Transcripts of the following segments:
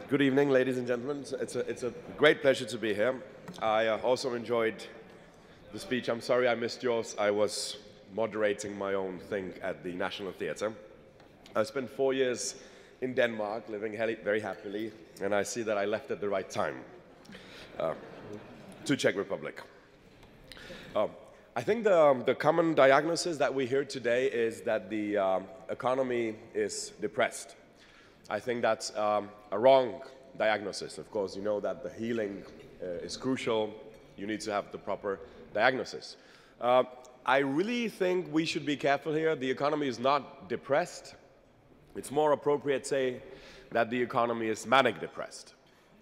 Good evening, ladies and gentlemen. It's a great pleasure to be here. I also enjoyed the speech. I'm sorry I missed yours. I was moderating my own thing at the National Theatre. I spent 4 years in Denmark, living very happily, and I see that I left at the right time to Czech Republic. I think the common diagnosis that we hear today is that the economy is depressed. I think that's a wrong diagnosis. Of course, you know that the healing is crucial. You need to have the proper diagnosis. I really think we should be careful here. The economy is not depressed. It's more appropriate to say that the economy is manic depressed.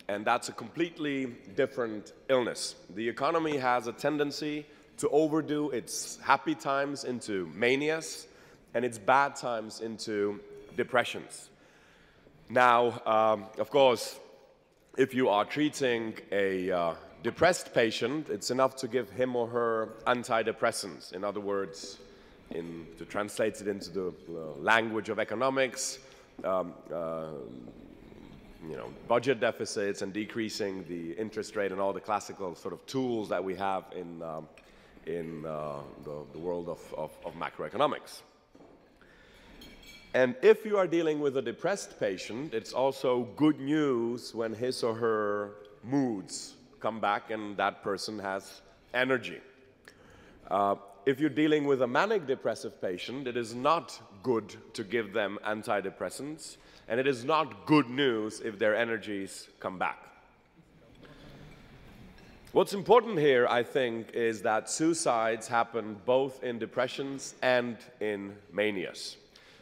And that's a completely different illness. The economy has a tendency to overdo its happy times into manias and its bad times into depressions. Now, of course, if you are treating a depressed patient, it's enough to give him or her antidepressants. In other words, to translate it into the language of economics, budget deficits and decreasing the interest rate and all the classical sort of tools that we have in the world of macroeconomics. And if you are dealing with a depressed patient, it's also good news when his or her moods come back and that person has energy. If you're dealing with a manic depressive patient, it is not good to give them antidepressants, and it is not good news if their energies come back. What's important here, I think, is that suicides happen both in depressions and in manias.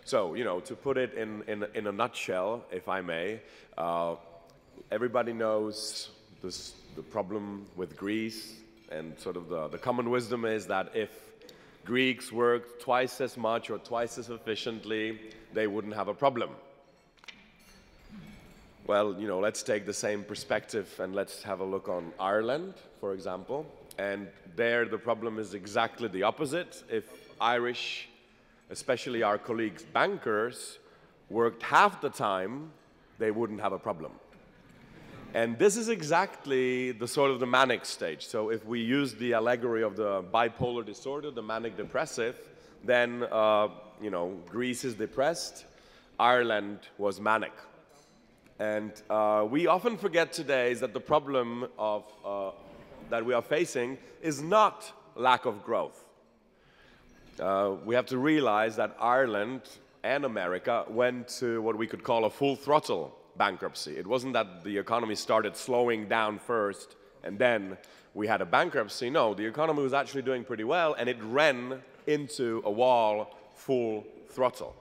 So, to put it in a nutshell, if I may, everybody knows the problem with Greece, and sort of the common wisdom is that if Greeks worked twice as much or twice as efficiently, they wouldn't have a problem. Well, let's take the same perspective and let's have a look on Ireland, for example. And there the problem is exactly the opposite. If Irish, especially our colleagues bankers, worked half the time, they wouldn't have a problem. And this is exactly the sort of the manic stage. So if we use the allegory of the bipolar disorder, the manic depressive, then Greece is depressed, Ireland was manic. And we often forget today is that the problem that we are facing is not lack of growth. We have to realize that Ireland and America went to what we could call a full throttle bankruptcy. It wasn't that the economy started slowing down first and then we had a bankruptcy. No, the economy was actually doing pretty well and it ran into a wall full throttle.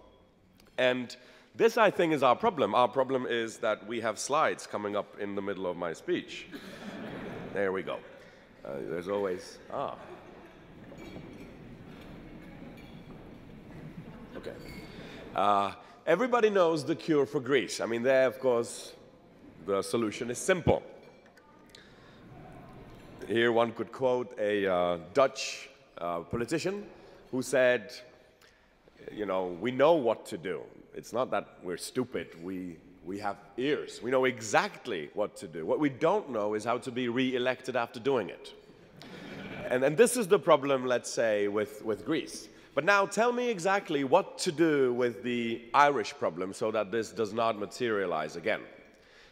And this, I think, is our problem. Our problem is that we have slides coming up in the middle of my speech. There we go. There's always... Okay. Everybody knows the cure for Greece. I mean, there, of course, the solution is simple. Here one could quote a Dutch politician who said, we know what to do. It's not that we're stupid. We have ears. We know exactly what to do. What we don't know is how to be re-elected after doing it. And this is the problem, let's say, with Greece. But now tell me exactly what to do with the Irish problem so that this does not materialize again.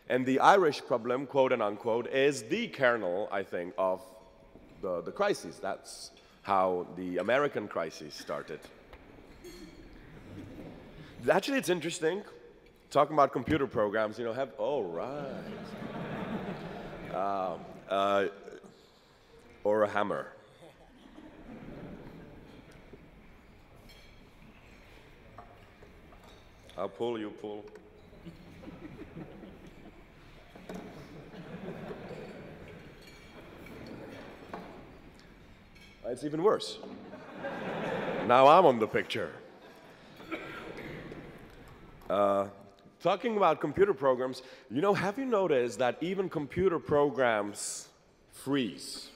And the Irish problem, quote and unquote, is the kernel, I think, of the crisis. That's how the American crisis started. Actually, it's interesting, talking about computer programs, oh, right. Or a hammer. I'll pull, you pull. It's even worse. Now I'm on the picture. Talking about computer programs, have you noticed that even computer programs freeze?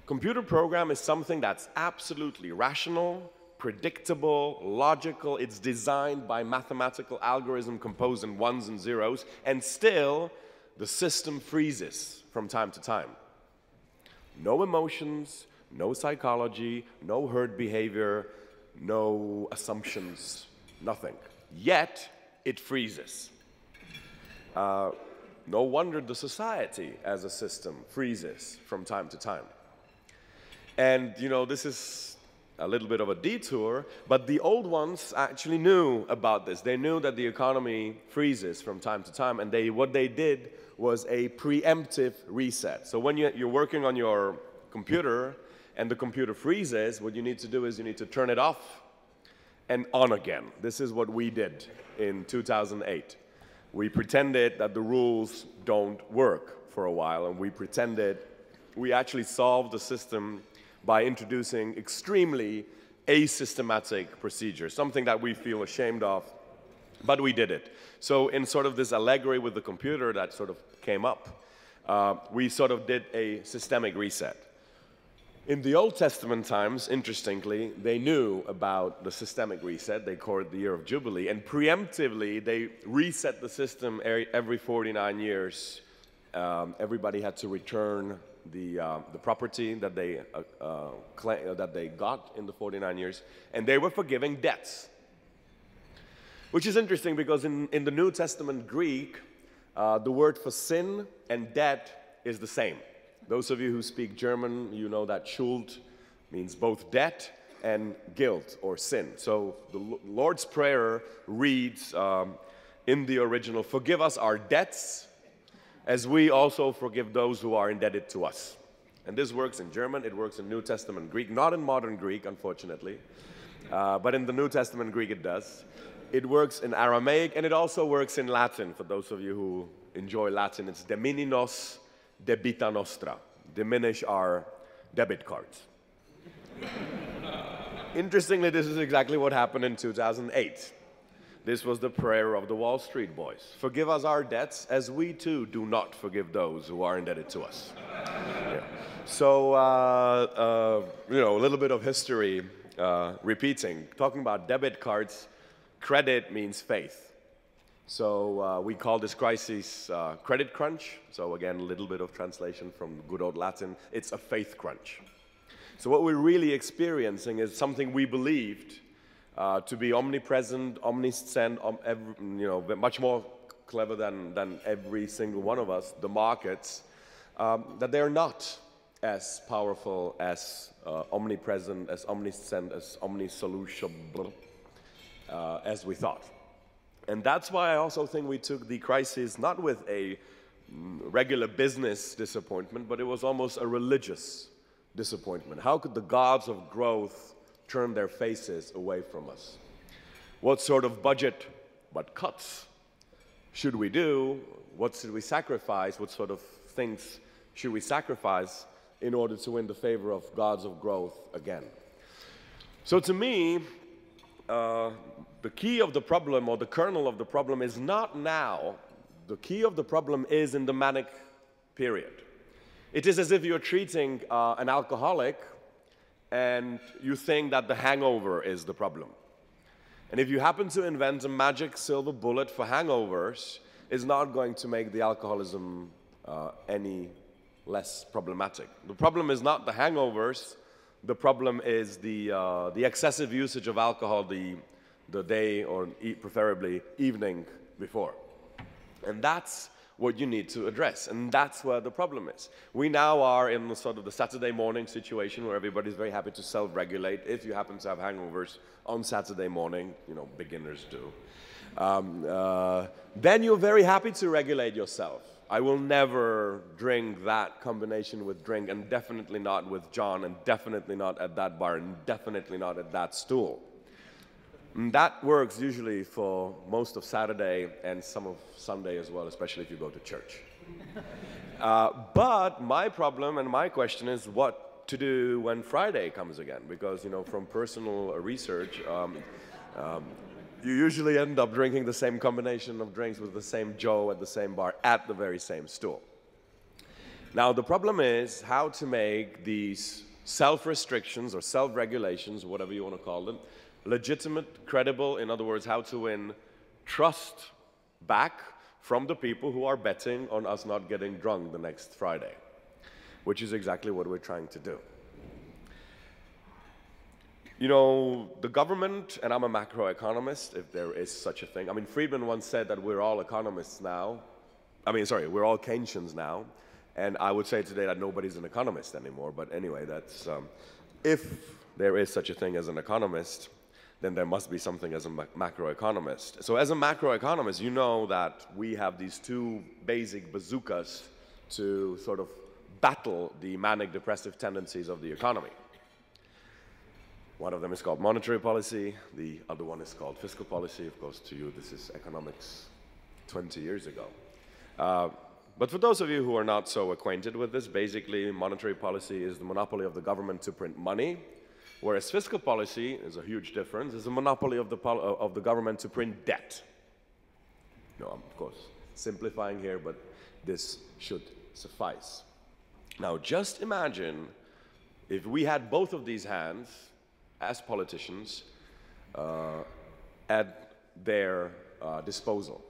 Computer program is something that's absolutely rational, predictable, logical. It's designed by mathematical algorithm composed in ones and zeros, and still the system freezes from time to time. No emotions, no psychology, no herd behavior, no assumptions, nothing. Yet, it freezes. No wonder the society as a system freezes from time to time. And, you know, this is a little bit of a detour, but the old ones actually knew about this. They knew that the economy freezes from time to time, and what they did was a preemptive reset. So when you're working on your computer and the computer freezes, what you need to do is you need to turn it off and on again. This is what we did in 2008. We pretended that the rules don't work for a while, and we actually solved the system by introducing extremely asystematic procedures, something that we feel ashamed of, but we did it. So in sort of this allegory with the computer that sort of came up, we sort of did a systemic reset. In the Old Testament times, interestingly, they knew about the systemic reset. They called it the year of Jubilee, and preemptively, they reset the system every 49 years. Everybody had to return the property that they got in the 49 years, and they were forgiving debts. Which is interesting because in the New Testament Greek, the word for sin and debt is the same. Those of you who speak German, you know that Schuld means both debt and guilt or sin. So the Lord's Prayer reads in the original, "Forgive us our debts, as we also forgive those who are indebted to us." And this works in German, it works in New Testament Greek, not in modern Greek, unfortunately, but in the New Testament Greek it does. It works in Aramaic, and it also works in Latin. For those of you who enjoy Latin, it's "Dimini nos debita nostra." Diminish our debit cards. Interestingly, this is exactly what happened in 2008. This was the prayer of the Wall Street boys. "Forgive us our debts, as we too do not forgive those who are indebted to us." Yeah. So, you know, a little bit of history repeating. Talking about debit cards, credit means faith. So we call this crisis credit crunch. So again, a little bit of translation from good old Latin. It's a faith crunch. So what we're really experiencing is something we believed to be omnipresent, omniscient, you know, much more clever than every single one of us, the markets, that they're not as powerful, as omnipresent, as omniscient, as omnisolution as we thought. And that's why I also think we took the crisis not with a regular business disappointment, but it was almost a religious disappointment. How could the gods of growth turn their faces away from us? What sort of budget, but cuts, should we do? What should we sacrifice? What sort of things should we sacrifice in order to win the favor of gods of growth again? So to me, the key of the problem, or the kernel of the problem, is not now. The key of the problem is in the manic period. It is as if you're treating an alcoholic and you think that the hangover is the problem. And if you happen to invent a magic silver bullet for hangovers, it's not going to make the alcoholism any less problematic. The problem is not the hangovers. The problem is the excessive usage of alcohol the day, or preferably evening before. And that's what you need to address, and that's where the problem is. We now are in the sort of the Saturday morning situation where everybody's very happy to self-regulate. If you happen to have hangovers on Saturday morning, you know, beginners do, then you're very happy to regulate yourself. I will never drink that combination with drink, and definitely not with John, and definitely not at that bar, and definitely not at that stool. And that works usually for most of Saturday and some of Sunday as well, especially if you go to church. But my problem and my question is what to do when Friday comes again, because, you know, from personal research, you usually end up drinking the same combination of drinks with the same Joe at the same bar at the very same stool. Now, the problem is how to make these self-restrictions or self-regulations, whatever you want to call them, legitimate, credible, in other words, how to win trust back from the people who are betting on us not getting drunk the next Friday, which is exactly what we're trying to do. You know, the government, and I'm a macroeconomist, if there is such a thing. I mean, Friedman once said that we're all economists now. We're all Keynesians now. And I would say today that nobody's an economist anymore. But anyway, that's, if there is such a thing as an economist, then there must be something as a macroeconomist. So as a macroeconomist, you know that we have these two basic bazookas to sort of battle the manic depressive tendencies of the economy. One of them is called monetary policy, the other one is called fiscal policy. Of course, to you, this is economics 20 years ago. But for those of you who are not so acquainted with this, basically, monetary policy is the monopoly of the government to print money, whereas fiscal policy is a huge difference, is the monopoly of the government to print debt. No, I'm, of course, simplifying here, but this should suffice. Now, just imagine if we had both of these hands as politicians at their disposal.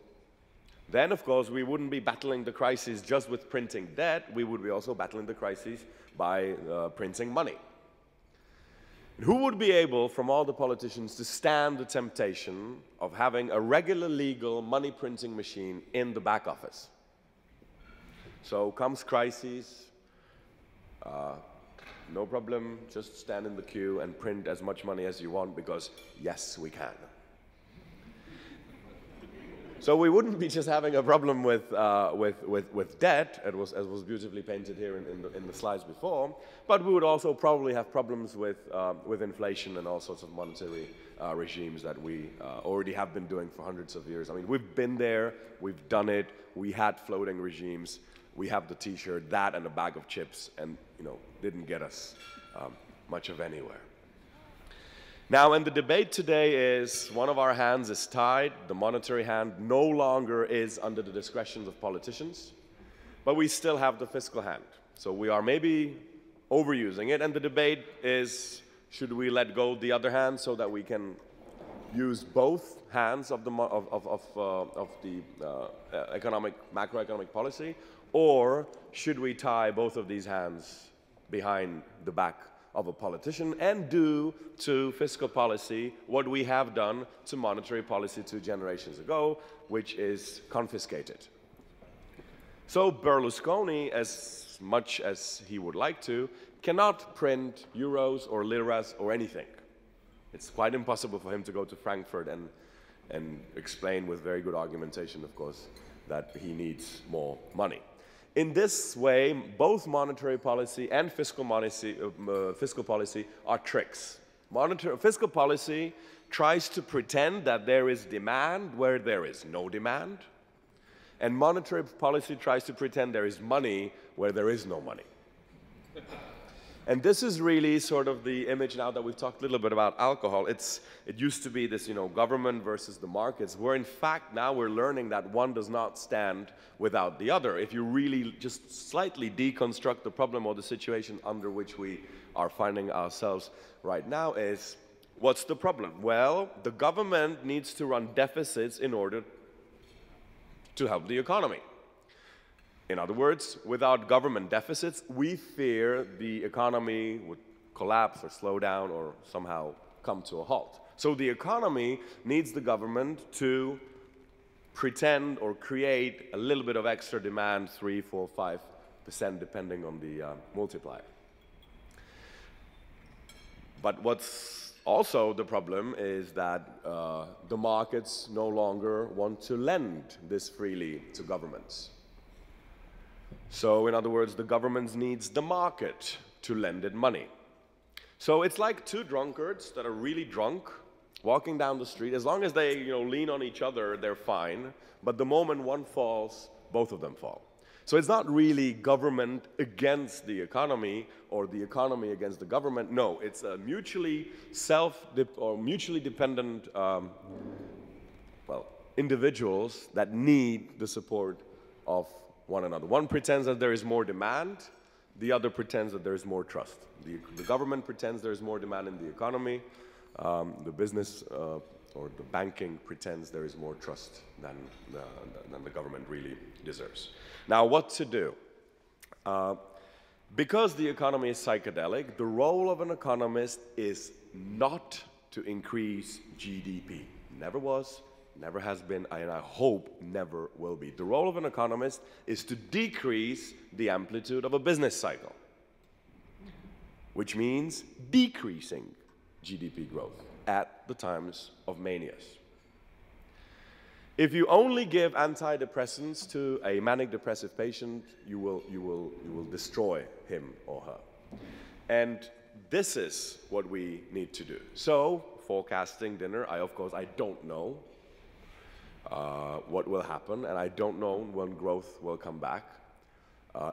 Then, of course, we wouldn't be battling the crisis just with printing debt, we would be also battling the crisis by printing money. And who would be able, from all the politicians, to stand the temptation of having a regular legal money printing machine in the back office? So comes crisis, no problem, just stand in the queue and print as much money as you want because, yes, we can. So we wouldn't be just having a problem with debt, as was beautifully painted here in the slides before, but we would also probably have problems with inflation and all sorts of monetary regimes that we already have been doing for hundreds of years. I mean, we've been there, we've done it, we had floating regimes, we have the t-shirt, that and a bag of chips, and didn't get us much of anywhere. Now, and the debate today is one of our hands is tied, the monetary hand no longer is under the discretion of politicians, but we still have the fiscal hand. So we are maybe overusing it, and the debate is, should we let go the other hand so that we can use both hands of the macroeconomic policy, or should we tie both of these hands behind the back of a politician and do to fiscal policy what we have done to monetary policy 2 generations ago, which is confiscate it. So Berlusconi, as much as he would like to, cannot print euros or liras or anything. It's quite impossible for him to go to Frankfurt and explain with very good argumentation, of course, that he needs more money. In this way, both monetary policy and fiscal policy are tricks. Fiscal policy tries to pretend that there is demand where there is no demand, and monetary policy tries to pretend there is money where there is no money. And this is really sort of the image now that we've talked a little bit about alcohol. It used to be this, government versus the markets, where in fact now we're learning that one does not stand without the other. If you really just slightly deconstruct the problem or the situation under which we are finding ourselves right now is, what's the problem? Well, the government needs to run deficits in order to help the economy. In other words, without government deficits, we fear the economy would collapse or slow down or somehow come to a halt. So the economy needs the government to pretend or create a little bit of extra demand, 3, 4, 5%, depending on the multiplier. But what's also the problem is that the markets no longer want to lend this freely to governments. So, in other words, the government needs the market to lend it money. So it's like 2 drunkards that are really drunk, walking down the street. As long as they, lean on each other, they're fine. But the moment one falls, both of them fall. So it's not really government against the economy or the economy against the government. No, it's a mutually mutually dependent, individuals that need the support of one another. One pretends that there is more demand, the other pretends that there's more trust. The government pretends there's more demand in the economy. The business or the banking pretends there is more trust than the government really deserves. Now, what to do? Because the economy is psychedelic, the role of an economist is not to increase GDP. Never was, never has been, and I hope never will be. The role of an economist is to decrease the amplitude of a business cycle, which means decreasing GDP growth at the times of manias. If you only give antidepressants to a manic depressive patient, you will destroy him or her. And this is what we need to do. So, forecasting dinner, of course, I don't know what will happen, and I don't know when growth will come back,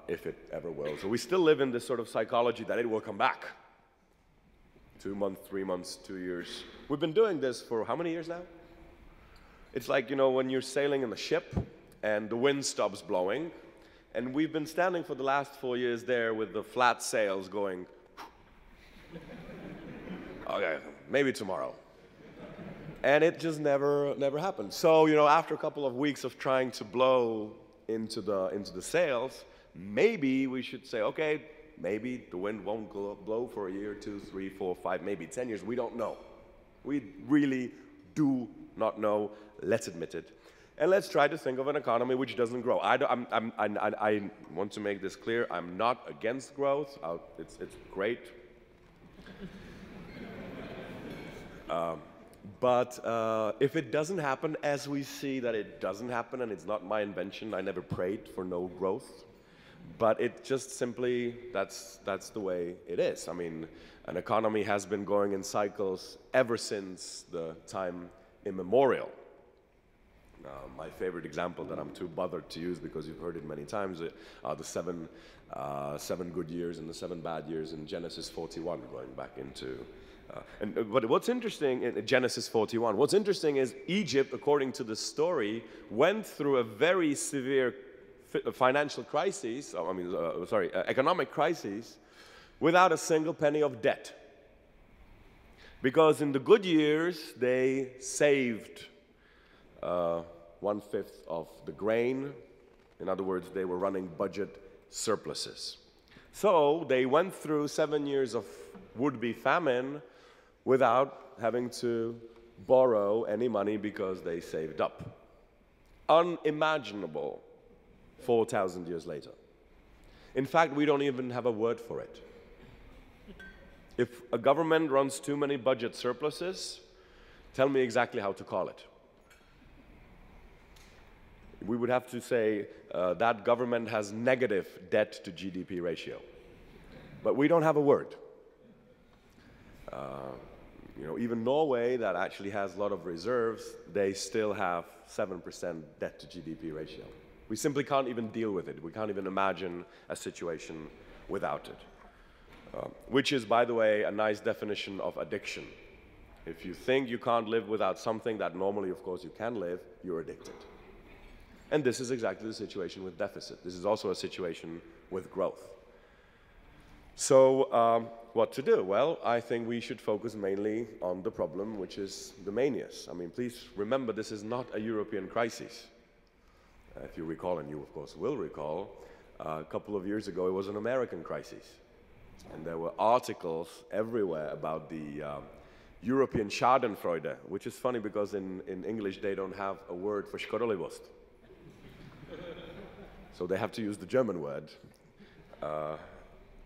if it ever will. So we still live in this sort of psychology that it will come back. 2 months, 3 months, 2 years. We've been doing this for how many years now? It's like, you know, when you're sailing in a ship and the wind stops blowing, and we've been standing for the last 4 years there with the flat sails going, okay, maybe tomorrow. And it just never happened. So, you know, after a couple of weeks of trying to blow into the sails, maybe we should say, okay, maybe the wind won't blow for a year, 2, 3, 4, 5, maybe 10 years. We don't know. We really do not know. Let's admit it. And let's try to think of an economy which doesn't grow. I want to make this clear. I'm not against growth. It's great. But if it doesn't happen, as we see that it doesn't happen, and it's not my invention, I never prayed for no growth, but it just simply, that's the way it is. I mean, an economy has been going in cycles ever since the time immemorial. My favorite example that I'm too bothered to use because you've heard it many times are the seven good years and the 7 bad years in Genesis 41, going back into but what's interesting in Genesis 41, what's interesting is Egypt, according to the story, went through a very severe financial crisis, economic crisis, without a single penny of debt. Because in the good years, they saved 1/5 of the grain. In other words, they were running budget surpluses. So they went through 7 years of would-be famine without having to borrow any money because they saved up. Unimaginable 4,000 years later. In fact, we don't even have a word for it. If a government runs too many budget surpluses, tell me exactly how to call it. We would have to say that government has negative debt to GDP ratio. But we don't have a word. You know, even Norway, that actually has a lot of reserves, they still have 7% debt to GDP ratio. We simply can't even deal with it. We can't even imagine a situation without it. Which is, by the way, a nice definition of addiction. If you think you can't live without something that normally, of course, you can live, you're addicted. And this is exactly the situation with deficit. This is also a situation with growth. So what to do? Well, I think we should focus mainly on the problem, which is the manias. I mean, please remember, this is not a European crisis. If you recall, and you, of course, will recall, a couple of years ago, it was an American crisis. And there were articles everywhere about the European Schadenfreude, which is funny because in English they don't have a word for Schkodolivosť. So they have to use the German word.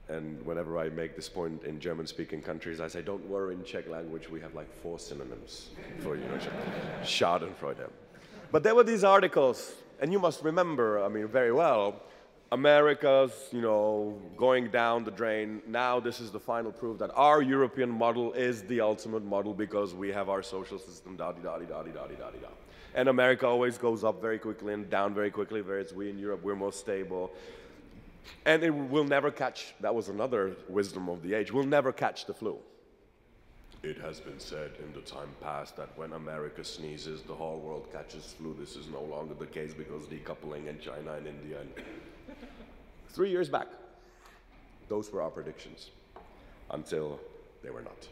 And whenever I make this point in German-speaking countries, I say, don't worry, in Czech language we have like 4 synonyms for, you know, Schadenfreude. But there were these articles, and you must remember, I mean, very well, America's, you know, going down the drain. Now this is the final proof that our European model is the ultimate model because we have our social system, da-di-da-di-da-di-da-di-da-di-da. And America always goes up very quickly and down very quickly, whereas we in Europe, we're more stable. And it will never catch, that was another wisdom of the age, we'll never catch the flu. It has been said in the time past that when America sneezes, the whole world catches flu. This is no longer the case because decoupling in China and India. And 3 years back, Those were our predictions, until they were not.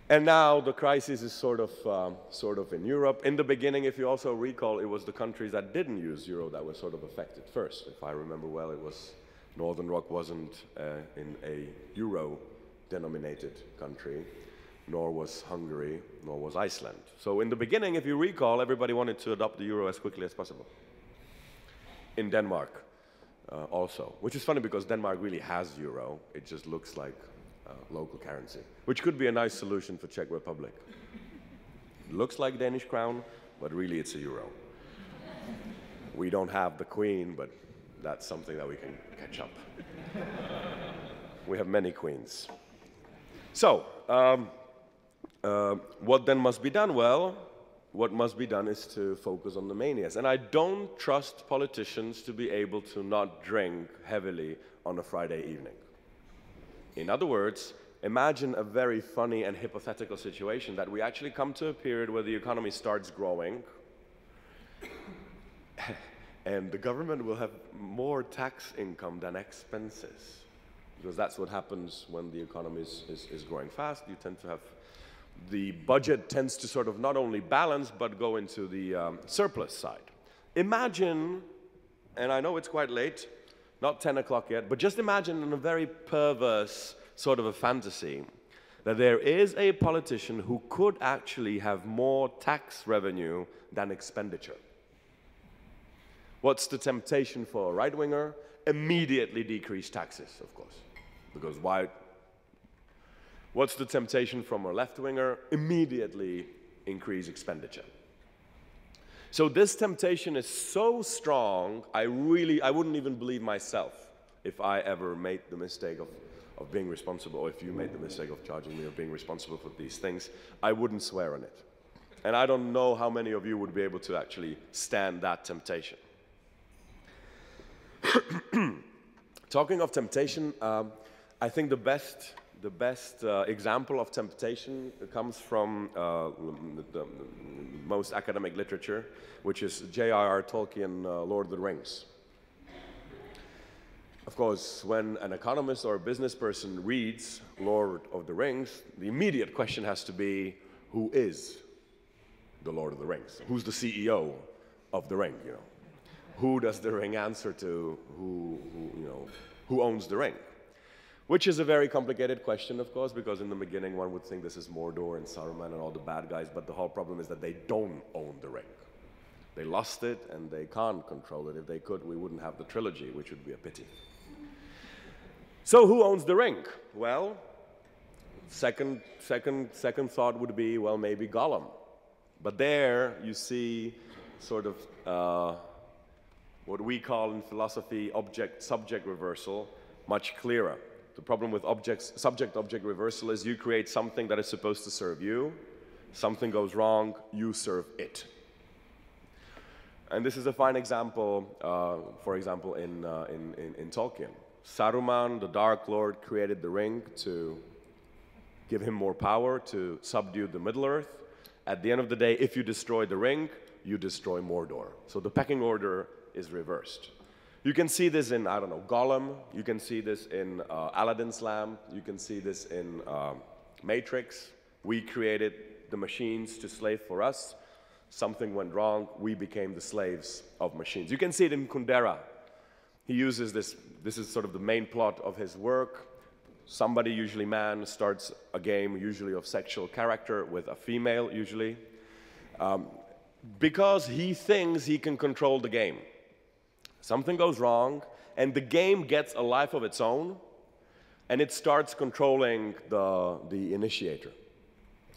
And now the crisis is sort of in Europe. In the beginning, if you also recall, it was the countries that didn't use euro that were sort of affected first. If I remember well, it was Northern Rock wasn't in a euro-denominated country, nor was Hungary, nor was Iceland. So in the beginning, if you recall, everybody wanted to adopt the euro as quickly as possible. In Denmark also, which is funny because Denmark really has euro. It just looks like local currency, which could be a nice solution for Czech Republic. It looks like Danish crown, but really it's a euro. We don't have the queen, but that's something that we can catch up. We have many queens. So, what then must be done? Well, what must be done is to focus on the manias. And I don't trust politicians to be able to not drink heavily on a Friday evening. In other words, imagine a very funny and hypothetical situation that we actually come to a period where the economy starts growing and the government will have more tax income than expenses. Because that's what happens when the economy is growing fast. You tend to have, the budget tends to sort of not only balance, but go into the surplus side. Imagine, and I know it's quite late, not 10 o'clock yet, but just imagine in a very perverse sort of a fantasy that there is a politician who could actually have more tax revenue than expenditure. What's the temptation for a right-winger? Immediately decrease taxes, of course. Because why? What's the temptation from a left-winger? Immediately increase expenditure. So this temptation is so strong, I wouldn't even believe myself if I ever made the mistake of being responsible, or if you made the mistake of charging me of being responsible for these things. I wouldn't swear on it. And I don't know how many of you would be able to actually stand that temptation. Talking of temptation, I think the best example of temptation comes from the most academic literature, which is J.R.R. Tolkien, Lord of the Rings. Of course, when an economist or a business person reads Lord of the Rings, the immediate question has to be, who is the Lord of the Rings? Who's the CEO of the ring, you know? Who does the ring answer to? Who owns the ring? Which is a very complicated question, of course, because in the beginning one would think this is Mordor and Saruman and all the bad guys, but the whole problem is that they don't own the ring. They lost it and they can't control it. If they could, we wouldn't have the trilogy, which would be a pity. So who owns the ring? Well, second thought would be, well, maybe Gollum. But there you see sort of what we call in philosophy object-subject reversal much clearer. The problem with subject-object reversal is you create something that is supposed to serve you, something goes wrong, you serve it. And this is a fine example, for example, in Tolkien. Saruman, the Dark Lord, created the ring to give him more power, to subdue the Middle-earth. At the end of the day, if you destroy the ring, you destroy Mordor. So the pecking order is reversed. You can see this in, I don't know, Gollum. You can see this in Aladdin's lamp. You can see this in Matrix. We created the machines to slave for us. Something went wrong. We became the slaves of machines. You can see it in Kundera. He uses this is sort of the main plot of his work. Somebody, usually man, starts a game, usually of sexual character, with a female, usually, because he thinks he can control the game. Something goes wrong, and the game gets a life of its own, and it starts controlling the initiator.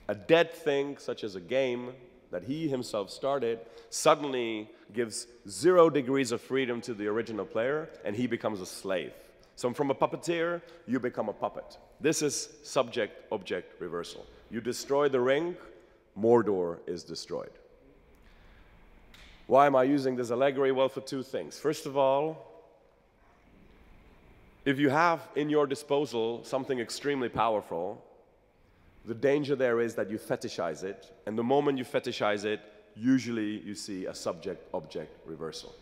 A dead thing, such as a game that he himself started, suddenly gives 0 degrees of freedom to the original player, and he becomes a slave. So from a puppeteer, you become a puppet. This is subject-object reversal. You destroy the ring, Mordor is destroyed. Why am I using this allegory? Well, for 2 things. First of all, if you have in your disposal something extremely powerful, the danger there is that you fetishize it, and the moment you fetishize it, usually you see a subject-object reversal.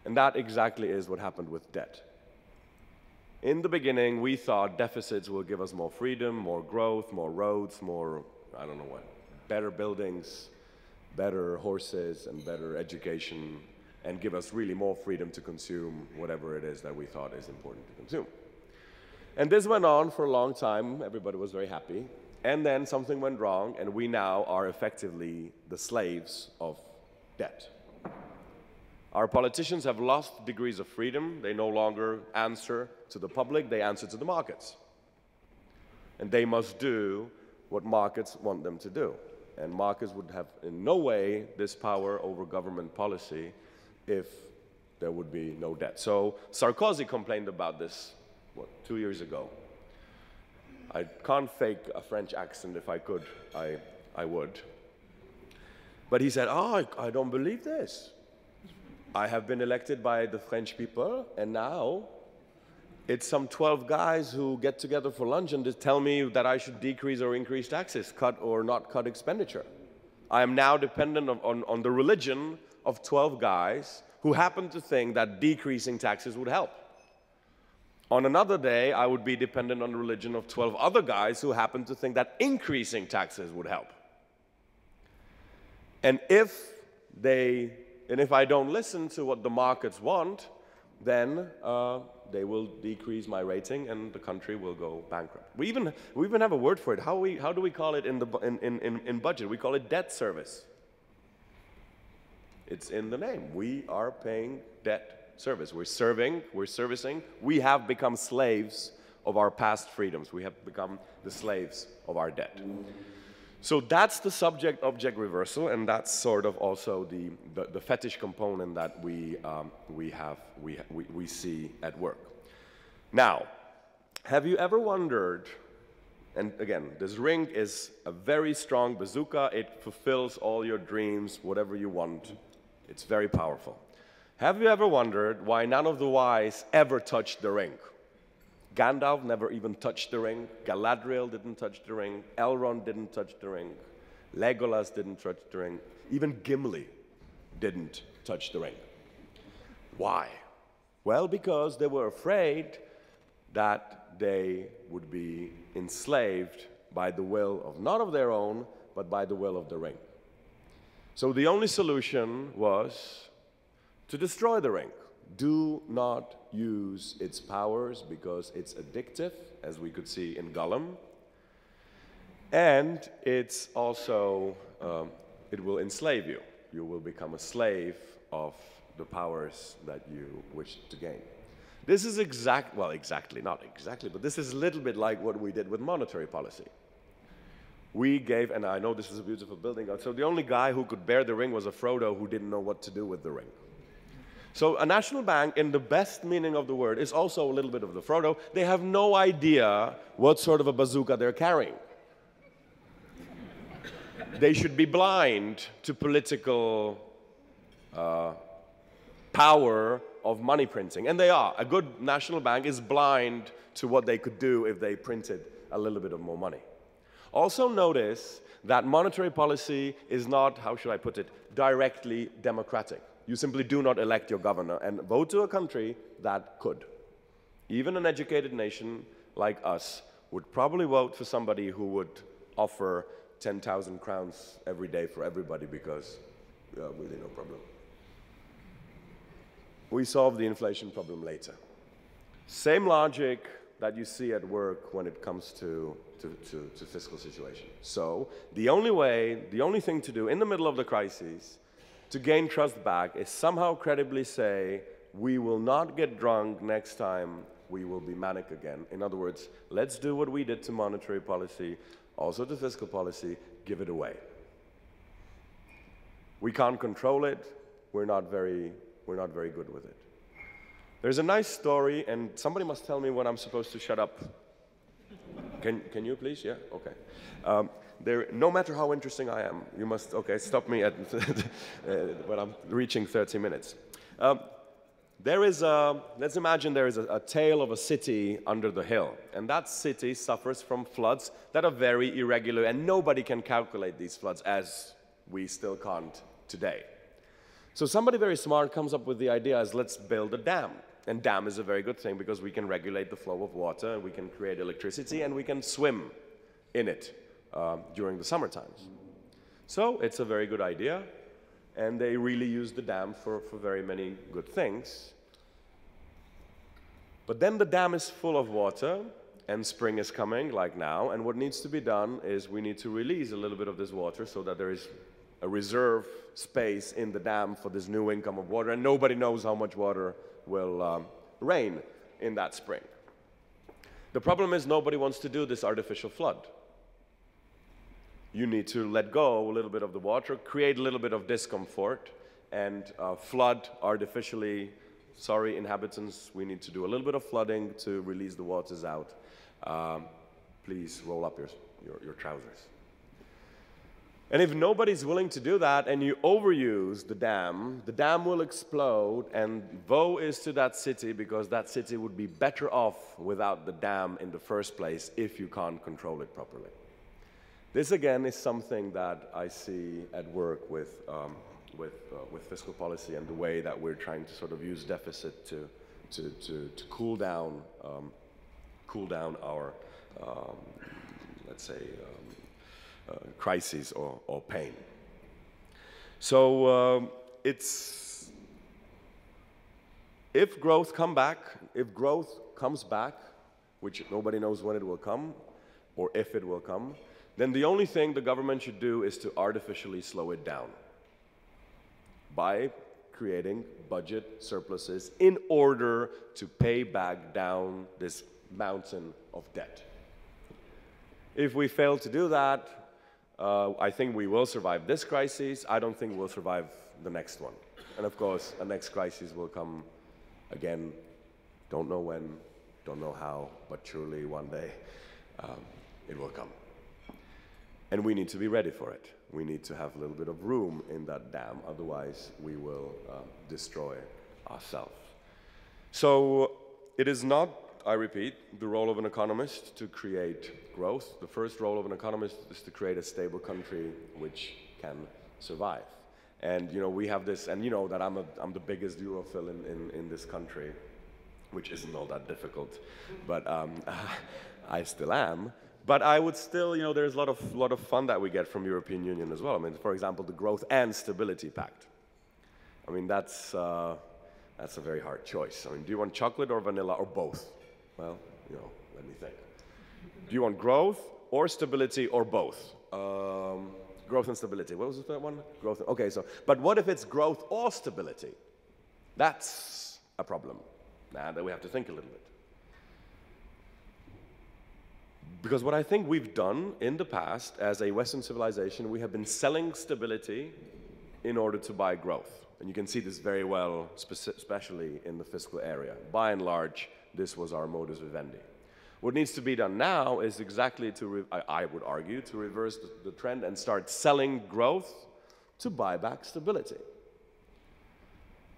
And that exactly is what happened with debt. In the beginning, we thought deficits will give us more freedom, more growth, more roads, more, I don't know what, better buildings, better horses, and better education, and give us really more freedom to consume whatever it is that we thought is important to consume. And this went on for a long time. Everybody was very happy. And then something went wrong, and we now are effectively the slaves of debt. Our politicians have lost degrees of freedom. They no longer answer to the public, they answer to the markets. And they must do what markets want them to do. And markets would have in no way this power over government policy if there would be no debt. So Sarkozy complained about this, what, 2 years ago. I can't fake a French accent. If I could, I would. But he said, oh, I don't believe this. I have been elected by the French people, and now it's some 12 guys who get together for lunch and just tell me that I should decrease or increase taxes, cut or not cut expenditure. I am now dependent on the religion of 12 guys who happen to think that decreasing taxes would help. On another day, I would be dependent on the religion of 12 other guys who happen to think that increasing taxes would help. And if I don't listen to what the markets want, then they will decrease my rating and the country will go bankrupt. We even have a word for it. How do we call it in budget? We call it debt service. It's in the name. We are paying debt service. We're servicing. We have become slaves of our past freedoms. We have become the slaves of our debt. So that's the subject-object reversal, and that's sort of also the fetish component that we see at work. Now, have you ever wondered, and again, this ring is a very strong bazooka. It fulfills all your dreams, whatever you want. It's very powerful. Have you ever wondered why none of the wise ever touched the ring? Gandalf never even touched the ring. Galadriel didn't touch the ring. Elrond didn't touch the ring. Legolas didn't touch the ring. Even Gimli didn't touch the ring. Why? Well, because they were afraid that they would be enslaved by the will of not of their own, but by the will of the ring. So the only solution was to destroy the ring. Do not use its powers because it's addictive, as we could see in Gollum. And it's also, it will enslave you. You will become a slave of the powers that you wish to gain. This is not exactly, but this is a little bit like what we did with monetary policy. We gave, and I know this is a beautiful building, so the only guy who could bear the ring was a Frodo who didn't know what to do with the ring. So a national bank, in the best meaning of the word, is also a little bit of the Frodo. They have no idea what sort of a bazooka they're carrying. They should be blind to political power of money printing, and they are. A good national bank is blind to what they could do if they printed a little bit of more money. Also notice that monetary policy is not, how should I put it, directly democratic. You simply do not elect your governor and vote to a country that could. Even an educated nation like us would probably vote for somebody who would offer 10,000 crowns every day for everybody because, really no problem. We solve the inflation problem later. Same logic that you see at work when it comes to fiscal situation. So the only thing to do in the middle of the crisis to gain trust back is somehow credibly say, we will not get drunk next time, we will be manic again. In other words, let's do what we did to monetary policy, also to fiscal policy, give it away. We can't control it, we're not very good with it. There's a nice story, and somebody must tell me when I'm supposed to shut up. Can you please? Yeah? Okay. No matter how interesting I am, you must, okay, stop me at when I'm reaching 30 minutes. Let's imagine there is a tale of a city under the hill, and that city suffers from floods that are very irregular, and nobody can calculate these floods, as we still can't today. So somebody very smart comes up with the idea as let's build a dam. And dam is a very good thing because we can regulate the flow of water, and we can create electricity, and we can swim in it during the summer times. So it's a very good idea, and they really use the dam for very many good things. But then the dam is full of water, and spring is coming, like now, and what needs to be done is we need to release a little bit of this water so that there is a reserve space in the dam for this new income of water, and nobody knows how much water will rain in that spring. The problem is nobody wants to do this artificial flood. You need to let go a little bit of the water, create a little bit of discomfort, and flood artificially. Sorry, inhabitants, we need to do a little bit of flooding to release the waters out. Please roll up your trousers. And if nobody's willing to do that and you overuse the dam will explode, and woe is to that city, because that city would be better off without the dam in the first place if you can't control it properly. This again is something that I see at work with fiscal policy and the way that we're trying to sort of use deficit to cool down our let's say crises or pain. So if growth comes back, which nobody knows when it will come or if it will come, then the only thing the government should do is to artificially slow it down by creating budget surpluses in order to pay back down this mountain of debt. If we fail to do that, I think we will survive this crisis. I don't think we'll survive the next one. And of course, the next crisis will come again. Don't know when, don't know how, but surely one day it will come. And we need to be ready for it. We need to have a little bit of room in that dam, otherwise we will destroy ourselves. So it is not, I repeat, the role of an economist to create growth. The first role of an economist is to create a stable country which can survive. And we have this, and that I'm the biggest Europhile in this country, which isn't all that difficult, but I still am. But I would still, there's a lot of fun that we get from European Union as well. I mean, for example, the Growth and Stability Pact. I mean, that's a very hard choice. I mean, do you want chocolate or vanilla or both? Well, let me think. Do you want growth or stability or both? Growth and stability. What was the third one? Growth. Okay, so, but what if it's growth or stability? That's a problem. Now that we have to think a little bit. Because what I think we've done in the past as a Western civilization, we have been selling stability in order to buy growth. And you can see this very well, especially in the fiscal area. By and large, this was our modus vivendi. What needs to be done now is exactly I would argue, to reverse the trend and start selling growth to buy back stability.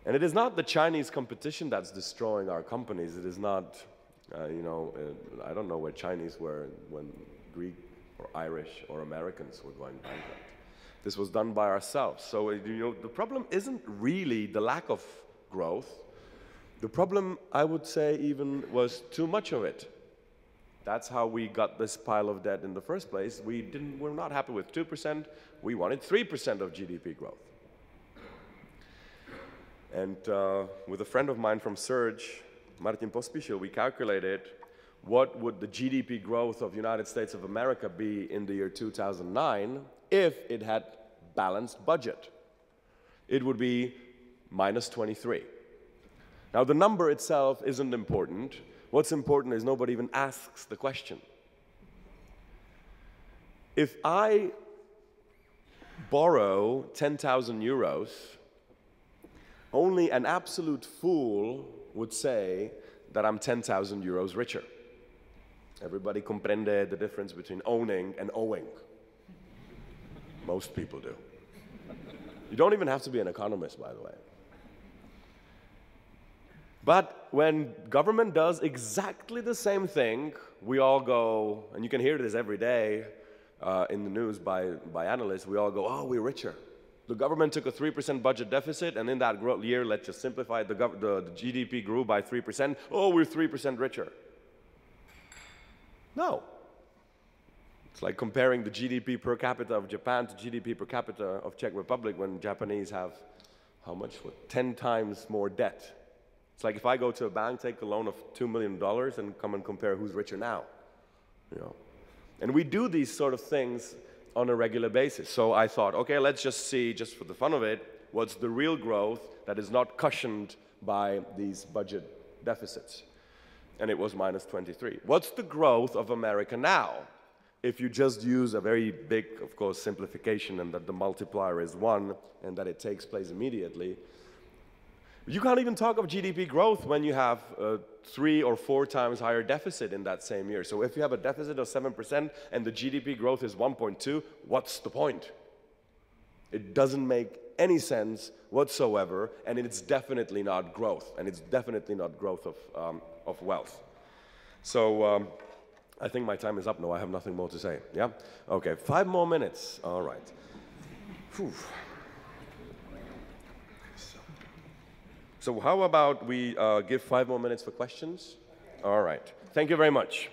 And it is not the Chinese competition that's destroying our companies. It is not, I don't know where Chinese were when Greek or Irish or Americans were going bankrupt. This was done by ourselves. So, the problem isn't really the lack of growth. The problem, I would say, even was too much of it. That's how we got this pile of debt in the first place. We're not happy with 2%. We wanted 3% of GDP growth. And with a friend of mine from Surge, Martin Pospišil, we calculated what would the GDP growth of the United States of America be in the year 2009 if it had balanced budget. It would be minus 23. Now, the number itself isn't important. What's important is nobody even asks the question. If I borrow 10,000 euros, only an absolute fool would say that I'm 10,000 euros richer. Everybody comprende the difference between owning and owing. Most people do. You don't even have to be an economist, by the way. But when government does exactly the same thing, we all go, and you can hear this every day in the news by analysts, we all go, oh, we're richer. The government took a 3% budget deficit, and in that year, let's just simplify it, the GDP grew by 3%. Oh, we're 3% richer. No. It's like comparing the GDP per capita of Japan to GDP per capita of Czech Republic when Japanese have, how much? What, 10 times more debt. It's like if I go to a bank, take a loan of $2 million, and come and compare who's richer now. You know? And we do these sort of things on a regular basis. So I thought, okay, let's just see, just for the fun of it, what's the real growth that is not cushioned by these budget deficits. And it was minus 23. What's the growth of America now? If you just use a very big, of course, simplification and that the multiplier is 1 and that it takes place immediately, you can't even talk of GDP growth when you have 3 or 4 times higher deficit in that same year. So if you have a deficit of 7% and the GDP growth is 1.2, what's the point? It doesn't make any sense whatsoever, and it's definitely not growth, and it's definitely not growth of wealth. So I think my time is up now. I have nothing more to say. Yeah? Okay, 5 more minutes. All right. Whew. So how about we give 5 more minutes for questions? All right. Thank you very much.